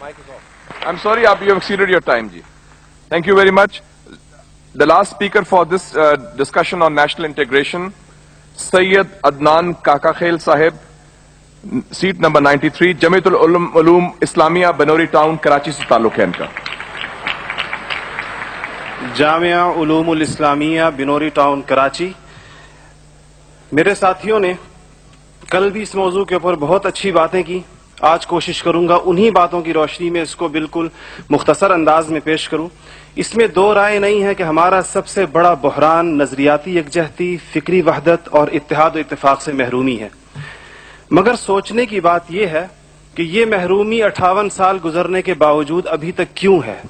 I'm sorry, you have exceeded your time, ji. Thank you very much. The last speaker for this discussion on national integration, Sayyid Adnan Kakakhail Sahib, seat number 93, Jamiatul Uloom Islamia, Banori Town, Karachi se ताल्लुक है इनका. Jamia उलूमुल Islamia Binori town Karachi. मेरे साथियों ने कल भी इस मौजू के ऊपर बहुत अच्छी बातें की. आज कोशिश करूंगा उन्हीं बातों की रोशनी में इसको बिल्कुल मुख्तसर अंदाज में पेश करूं. इसमें दो राय नहीं है कि हमारा सबसे बड़ा बहरान नजरियाती यकजहती, फिक्री वहदत और इत्तेहाद व इत्तेफाक से महरूमी है. मगर सोचने की बात यह है कि ये महरूमी 58 साल गुजरने के बावजूद अभी तक क्यों है.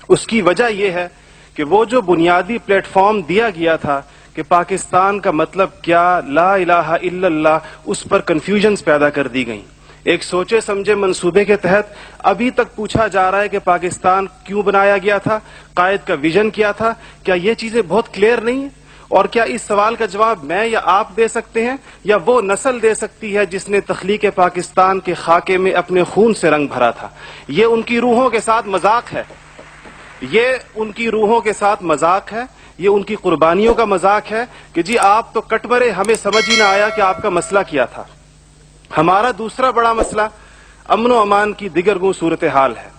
उसकी वजह यह है कि वो जो बुनियादी प्लेटफॉर्म दिया गया था कि पाकिस्तान का मतलब क्या, ला इलाहा इल्लल्लाह, उस पर कंफ्यूजन्स पैदा कर दी गई. एक सोचे समझे मंसूबे के तहत अभी तक पूछा जा रहा है कि पाकिस्तान क्यों बनाया गया था, कायद का विजन क्या था. क्या ये चीजें बहुत क्लियर नहीं है? और क्या इस सवाल का जवाब मैं या आप दे सकते हैं या वो नस्ल दे सकती है जिसने तख्लीक पाकिस्तान के खाके में अपने खून से रंग भरा था. ये उनकी रूहों के साथ मजाक है, ये उनकी रूहों के साथ मजाक है, ये उनकी कुर्बानियों का मजाक है कि जी आप तो कट मरे, हमें समझ ही ना आया कि आपका मसला क्या था. हमारा दूसरा बड़ा मसला अमन व अमान की दिगर गूं सूरत हाल है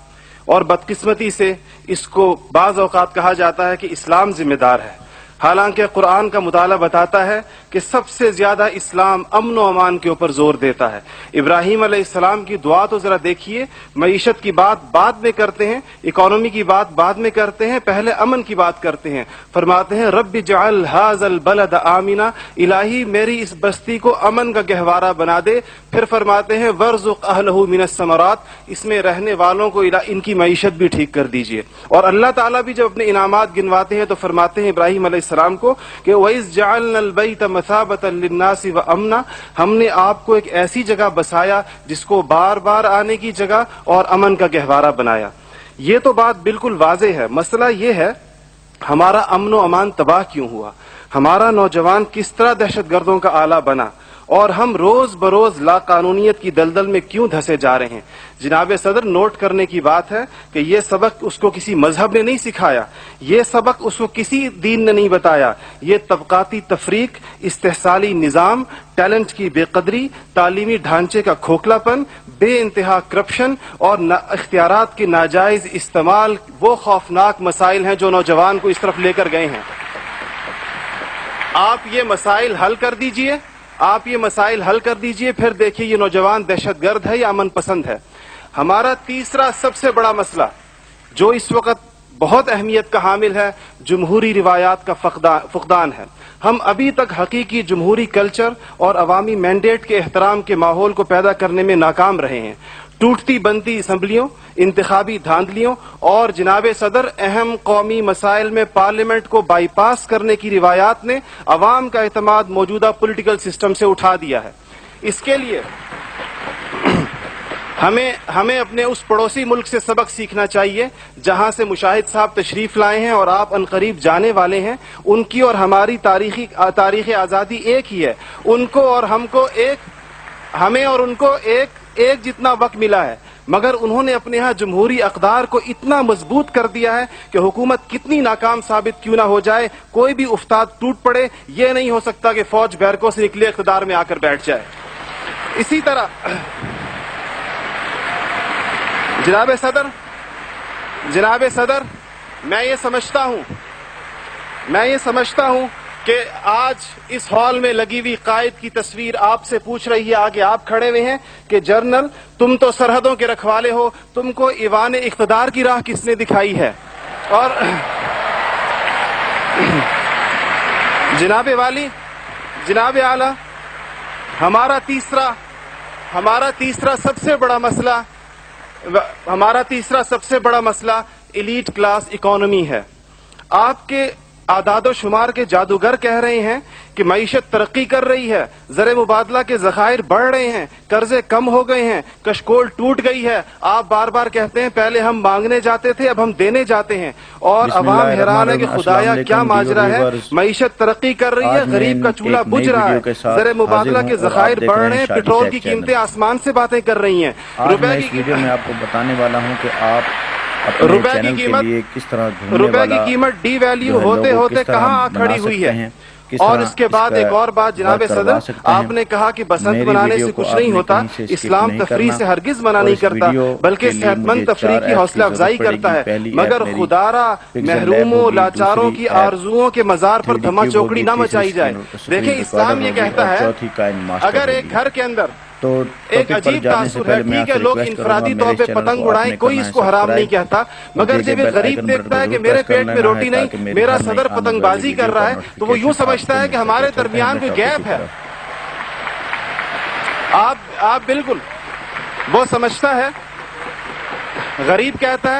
और बदकिस्मती से इसको बाज़ औक़ात कहा जाता है कि इस्लाम जिम्मेदार है. हालांकि कुरान का मुताला बताता है कि सबसे ज्यादा इस्लाम अमन व अमान के ऊपर जोर देता है. इब्राहीम अलैहिस्सलाम की दुआ तो जरा देखिए. मईशत की बात बाद में करते हैं, इकोनॉमी की बात बाद में करते हैं, पहले अमन की बात करते हैं. फरमाते हैं रब्बि जअल हाज़ल बलद आमिना, इलाही मेरी इस बस्ती को अमन का गहवारा बना दे. फिर फरमाते हैं वर्ज़ुक़ अहलहू मिनस समरात, इसमें रहने वालों को इनकी मईशत भी ठीक कर दीजिए. और अल्लाह ताला भी जब अपने इनामात गिनवाते हैं तो फरमाते हैं इब्राहीम अलैहिस्सलाम को कि वइज़ जअलनल बैत मसाबतन लिन्नासि व अमना, हमने आपको एक ऐसी जगह बसाया जिसको बार बार आने की जगह और अमन का गहवारा बनाया. ये तो बात बिल्कुल वाज़ेह है. मसला ये है हमारा अमन व अमान तबाह क्यों हुआ, हमारा नौजवान किस तरह दहशतगर्दों का आला बना और हम रोज बरोज लाकानूनियत की दलदल में क्यों धंसे जा रहे हैं. जनाब सदर, नोट करने की बात है कि ये सबक उसको किसी मजहब ने नहीं सिखाया, ये सबक उसको किसी दीन ने नहीं बताया. ये तबकाती तफरीक, इस्तेहसाली निज़ाम, टैलेंट की बेकदरी, तालीमी ढांचे का खोखलापन, बे इंतहा करप्शन और इख्तियारात के नाजायज इस्तेमाल वो खौफनाक मसाइल हैं जो नौजवान को इस तरफ लेकर गए हैं. आप ये मसाइल हल कर दीजिए, आप ये मसाइल हल कर दीजिए, फिर देखिए ये नौजवान दहशतगर्द है या अमन पसंद है. हमारा तीसरा सबसे बड़ा मसला जो इस वक्त बहुत अहमियत का हामिल है, जमहूरी रिवायात का फुकदान है. हम अभी तक हकीकी जमहूरी कल्चर और अवामी मैंडेट के एहतराम के माहौल को पैदा करने में नाकाम रहे हैं. टूटती बनती असम्बलियों, इंतखाबी धांधलियों और जनाब सदर अहम कौमी मसाइल में पार्लियामेंट को बाईपास करने की रिवायात ने अवाम का एतमाद मौजूदा पॉलिटिकल सिस्टम से उठा दिया है. इसके लिए हमें अपने उस पड़ोसी मुल्क से सबक सीखना चाहिए जहां से मुशाहिद साहब तशरीफ लाए हैं और आप अनकरीब जाने वाले हैं. उनकी और हमारी तारीख आज़ादी एक ही है. उनको और हमको हमें और उनको एक जितना वक्त मिला है, मगर उन्होंने अपने यहाँ जमहूरी अक़दार को इतना मजबूत कर दिया है कि हुकूमत कितनी नाकाम साबित क्यों ना हो जाए, कोई भी उस्ताद टूट पड़े, ये नहीं हो सकता कि फौज बैरकों से निकले इक़्तिदार में आकर बैठ जाए. इसी तरह जनाब सदर, मैं ये समझता हूं कि आज इस हॉल में लगी हुई कायद की तस्वीर आपसे पूछ रही है, आगे आप खड़े हुए हैं कि जनरल तुम तो सरहदों के रखवाले हो, तुमको ईवान इख्तिदार की राह किसने दिखाई है. और जनाब आला, हमारा तीसरा सबसे बड़ा मसला एलीट क्लास इकोनॉमी है. आदाद व शुमार के जादूगर कह रहे हैं कि मईशत तरक्की कर रही है, ज़र मुबादला के ज़खायर बढ़ रहे हैं, कर्जे कम हो गए हैं, कशकोल टूट गई है। आप बार बार कहते हैं पहले हम मांगने जाते थे, अब हम देने जाते हैं, और अवाम हैरान है कि खुदाया क्या माजरा है। मईशत तरक्की कर रही है, गरीब का चूल्हा बुझ रहा है, ज़र मुबादला के ज़खायर बढ़ रहे हैं, पेट्रोल की कीमतें आसमान से बातें कर रही हैं। रुपए की वीडियो में आपको बताने वाला हूँ कि आप रुपए की कीमत किस तरह रुपए की कीमत डी वैल्यू होते होते कहाँ खड़ी हुई है। और इसके बाद एक और बात जनाब सदर, आपने कहा कि बसंत मनाने से कुछ नहीं होता, इस्लाम तफरीह से हरगिज मना नहीं करता बल्कि सेहतमंद तफरीह की हौसला अफजाई करता है। मगर खुदारा महरूमों लाचारों की आरजुओं के मजार पर धमा चौकड़ी न मचाई जाए। देखिए इस्लाम ये कहता है अगर एक घर के अंदर तो एक अजीब तासुर है, ठीक है लोग इंफरादी तौर पे पतंग उड़ाएं, कोई इसको हराम नहीं कहता, मगर जब एक गरीब देखता है कि मेरे पेट में रोटी नहीं, मेरा सदर पतंगबाजी कर रहा है, तो वो यूं समझता है कि हमारे दरमियान कोई गैप है। आप बिल्कुल वो समझता है। गरीब कहता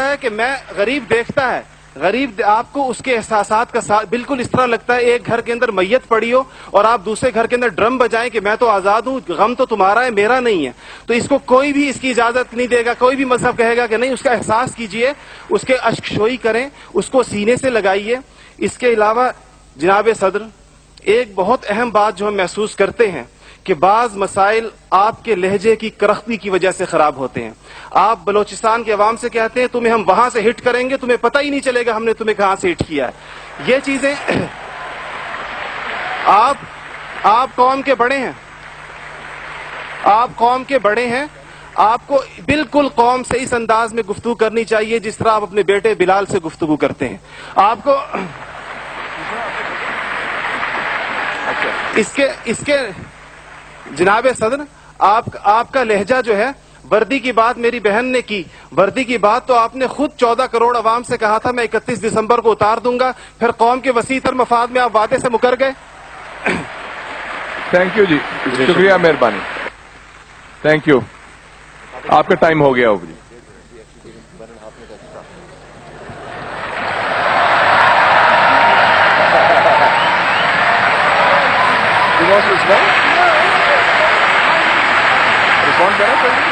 है कि मैं, गरीब देखता है, गरीब आपको उसके एहसासात का बिल्कुल इस तरह लगता है एक घर के अंदर मैयत पड़ी हो और आप दूसरे घर के अंदर ड्रम बजाएं कि मैं तो आजाद हूं, गम तो तुम्हारा है मेरा नहीं है। तो इसको कोई भी इसकी इजाजत नहीं देगा, कोई भी मजहब कहेगा कि नहीं, उसका एहसास कीजिए, उसके अश्कशोई करें, उसको सीने से लगाइए। इसके अलावा जनाब सदर, एक बहुत अहम बात जो हम महसूस करते हैं कि बाज मसाइल आपके लहजे की करख्ती की वजह से खराब होते हैं। आप बलोचिस्तान के अवाम से कहते हैं तुम्हें हम वहां से हिट करेंगे, तुम्हें पता ही नहीं चलेगा हमने तुम्हें कहां से हिट किया है। ये चीजें आप कौम के बड़े हैं, आप कौम के बड़े हैं, आपको बिल्कुल कौम से इस अंदाज में गुफ्तगू करनी चाहिए जिस तरह आप अपने बेटे बिलाल से गुफ्तगू करते हैं। आपको इसके जनाब सदर, आपका लहजा जो है, वर्दी की बात मेरी बहन ने की, वर्दी की बात तो आपने खुद 14 करोड़ अवाम से कहा था मैं 31 दिसंबर को उतार दूंगा, फिर कौम के वसीतर मफाद में आप वादे से मुकर गए। थैंक यू जी, शुक्रिया, मेहरबानी, थैंक यू। आपका टाइम हो गया होगा जी। रिस्पॉन्ड करें सर।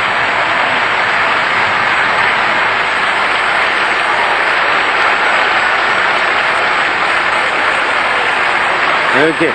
Okay.